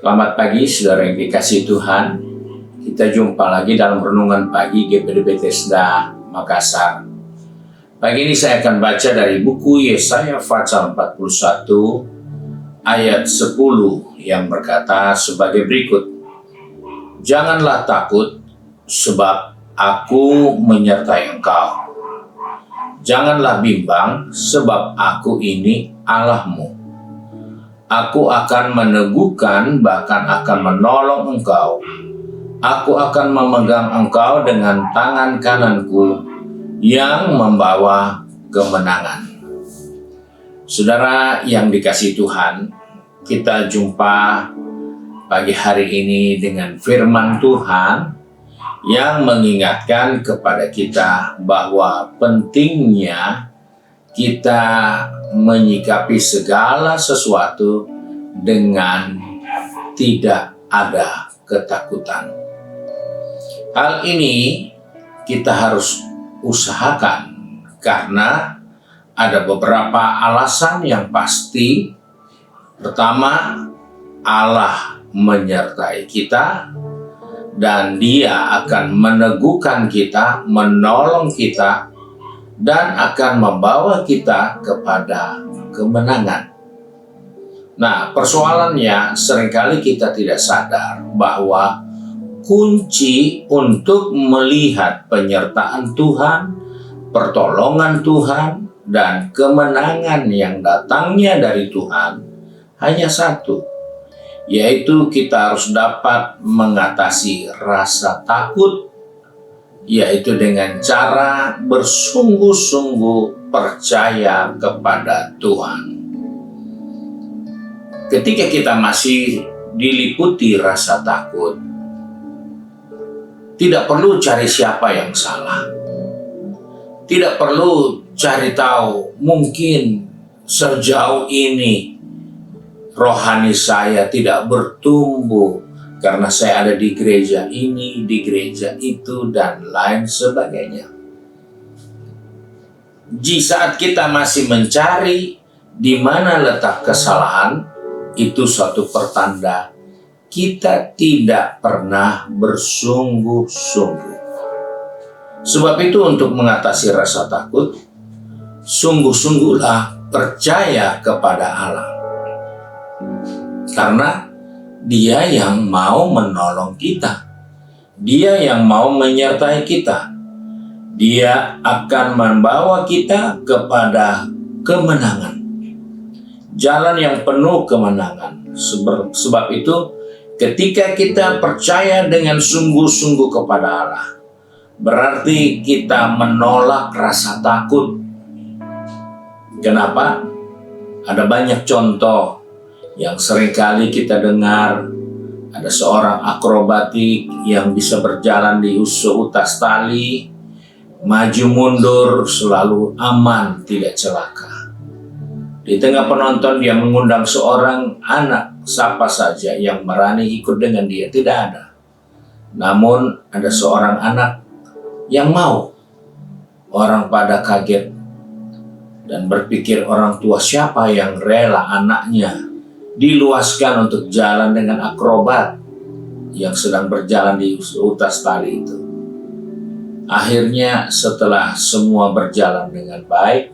Selamat pagi saudara yang dikasihi Tuhan. Kita jumpa lagi dalam renungan pagi GPD Bethesda Makassar. Pagi ini saya akan baca dari buku Yesaya pasal 41 ayat 10 yang berkata sebagai berikut. Janganlah takut sebab aku menyertai engkau. Janganlah bimbang sebab aku ini Allahmu. Aku akan meneguhkan, bahkan akan menolong engkau. Aku akan memegang engkau dengan tangan kananku yang membawa kemenangan. Saudara yang dikasihi Tuhan, kita jumpa pagi hari ini dengan firman Tuhan yang mengingatkan kepada kita bahwa pentingnya kita menyikapi segala sesuatu dengan tidak ada ketakutan. Hal ini kita harus usahakan karena ada beberapa alasan yang pasti. Pertama, Allah menyertai kita dan Dia akan meneguhkan kita, menolong kita, dan akan membawa kita kepada kemenangan. Nah, persoalannya seringkali kita tidak sadar bahwa kunci untuk melihat penyertaan Tuhan, pertolongan Tuhan, dan kemenangan yang datangnya dari Tuhan hanya satu, yaitu kita harus dapat mengatasi rasa takut, yaitu dengan cara bersungguh-sungguh percaya kepada Tuhan. Ketika kita masih diliputi rasa takut, tidak perlu cari siapa yang salah. Tidak perlu cari tahu, mungkin sejauh ini rohani saya tidak bertumbuh karena saya ada di gereja ini, di gereja itu, dan lain sebagainya. Di saat kita masih mencari di mana letak kesalahan, itu suatu pertanda kita tidak pernah bersungguh-sungguh. Sebab itu untuk mengatasi rasa takut, sungguh-sungguhlah percaya kepada Allah. Karena Dia yang mau menolong kita. Dia yang mau menyertai kita. Dia akan membawa kita kepada kemenangan. Jalan yang penuh kemenangan. Sebab itu, ketika kita percaya dengan sungguh-sungguh kepada Allah, berarti kita menolak rasa takut. Kenapa? Ada banyak contoh yang seringkali kita dengar. Ada seorang akrobatik yang bisa berjalan di seutas tali, maju mundur selalu aman, tidak celaka. Di tengah penonton dia mengundang seorang anak, siapa saja yang berani ikut dengan dia, tidak ada. Namun ada seorang anak yang mau. Orang pada kaget dan berpikir orang tua siapa yang rela anaknya diluaskan untuk jalan dengan akrobat yang sedang berjalan di utas tali itu. Akhirnya setelah semua berjalan dengan baik,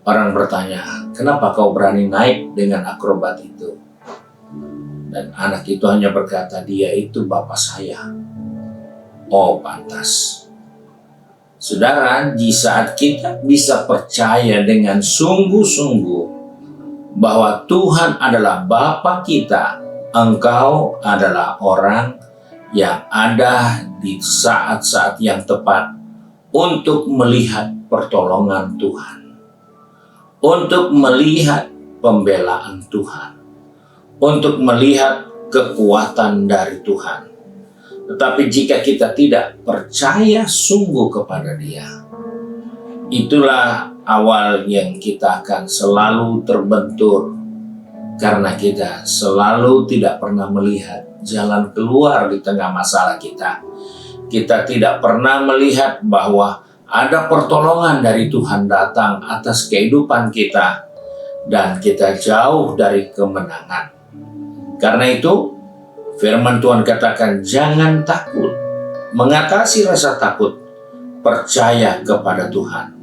orang bertanya, kenapa kau berani naik dengan akrobat itu? Dan anak itu hanya berkata, dia itu bapak saya. Oh, pantas. Saudara, di saat kita bisa percaya dengan sungguh-sungguh bahwa Tuhan adalah Bapa kita, engkau adalah orang yang ada di saat-saat yang tepat untuk melihat pertolongan Tuhan, untuk melihat pembelaan Tuhan, untuk melihat kekuatan dari Tuhan. Tetapi jika kita tidak percaya sungguh kepada Dia, itulah awal yang kita akan selalu terbentur karena kita selalu tidak pernah melihat jalan keluar di tengah masalah kita. Kita tidak pernah melihat bahwa ada pertolongan dari Tuhan datang atas kehidupan kita, dan kita jauh dari kemenangan. Karena itu, firman Tuhan katakan, jangan takut. Mengatasi rasa takut, percaya kepada Tuhan.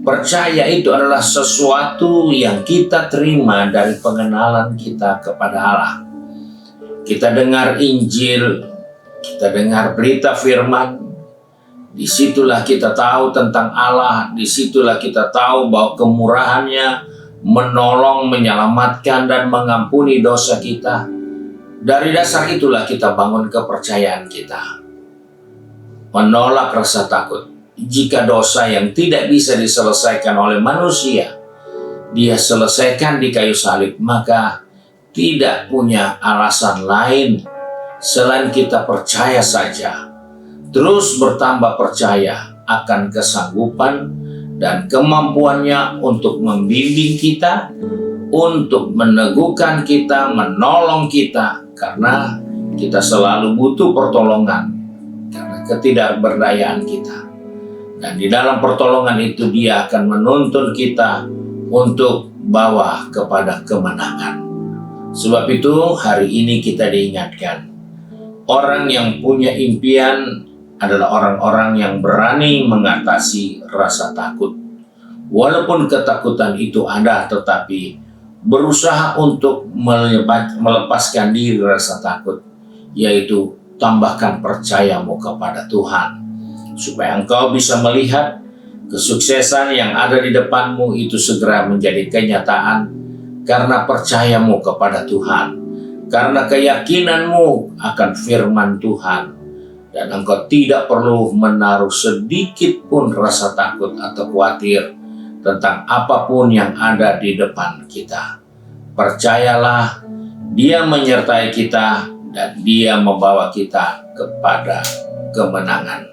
Percaya itu adalah sesuatu yang kita terima dari pengenalan kita kepada Allah. Kita dengar Injil, kita dengar berita firman, disitulah kita tahu tentang Allah, disitulah kita tahu bahwa kemurahannya menolong, menyelamatkan, dan mengampuni dosa kita. Dari dasar itulah kita bangun kepercayaan kita. Menolak rasa takut. Jika dosa yang tidak bisa diselesaikan oleh manusia, dia selesaikan di kayu salib, maka tidak punya alasan lain selain kita percaya saja. Terus bertambah percaya akan kesanggupan dan kemampuannya untuk membimbing kita, untuk meneguhkan kita, menolong kita, karena kita selalu butuh pertolongan karena ketidakberdayaan kita. Dan di dalam pertolongan itu dia akan menuntun kita untuk bawa kepada kemenangan. Sebab itu hari ini kita diingatkan, orang yang punya impian adalah orang-orang yang berani mengatasi rasa takut. Walaupun ketakutan itu ada, tetapi berusaha untuk melepaskan diri rasa takut, yaitu tambahkan percayamu kepada Tuhan, supaya engkau bisa melihat kesuksesan yang ada di depanmu itu segera menjadi kenyataan karena percayamu kepada Tuhan, karena keyakinanmu akan firman Tuhan, dan engkau tidak perlu menaruh sedikit pun rasa takut atau khawatir tentang apapun yang ada di depan kita. Percayalah, Dia menyertai kita dan Dia membawa kita kepada kemenangan.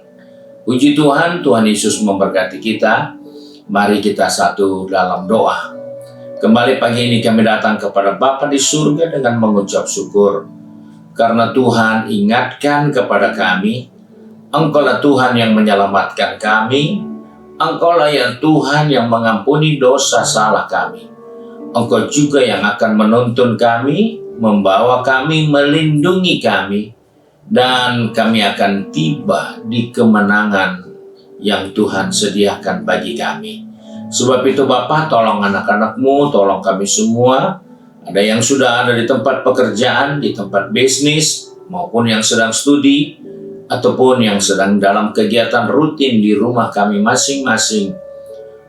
Puji Tuhan, Tuhan Yesus memberkati kita. Mari kita satu dalam doa. Kembali pagi ini kami datang kepada Bapa di surga dengan mengucap syukur. Karena Tuhan ingatkan kepada kami, Engkaulah Tuhan yang menyelamatkan kami, Engkaulah yang Tuhan yang mengampuni dosa salah kami. Engkau juga yang akan menuntun kami, membawa kami, melindungi kami, dan kami akan tiba di kemenangan yang Tuhan sediakan bagi kami. Sebab itu Bapa, tolong anak-anak-Mu, tolong kami semua. Ada yang sudah ada di tempat pekerjaan, di tempat bisnis, maupun yang sedang studi, ataupun yang sedang dalam kegiatan rutin di rumah kami masing-masing.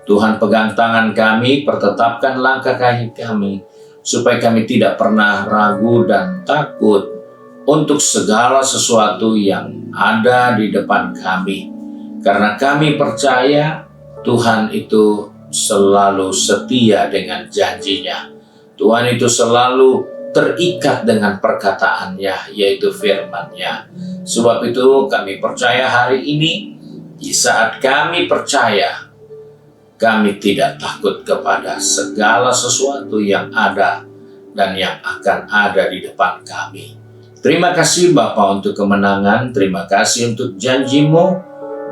Tuhan pegang tangan kami, pertetapkan langkah kaki kami, supaya kami tidak pernah ragu dan takut untuk segala sesuatu yang ada di depan kami. Karena kami percaya Tuhan itu selalu setia dengan janjinya. Tuhan itu selalu terikat dengan perkataannya, yaitu firman-Nya. Sebab itu kami percaya hari ini, di saat kami percaya, kami tidak takut kepada segala sesuatu yang ada dan yang akan ada di depan kami. Terima kasih Bapa untuk kemenangan, terima kasih untuk janji-Mu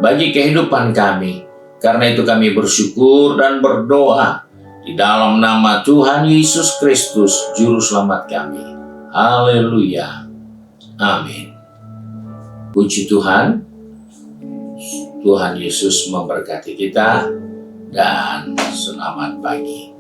bagi kehidupan kami. Karena itu kami bersyukur dan berdoa di dalam nama Tuhan Yesus Kristus, Juru Selamat kami. Haleluya. Amin. Puji Tuhan. Tuhan Yesus memberkati kita dan selamat pagi.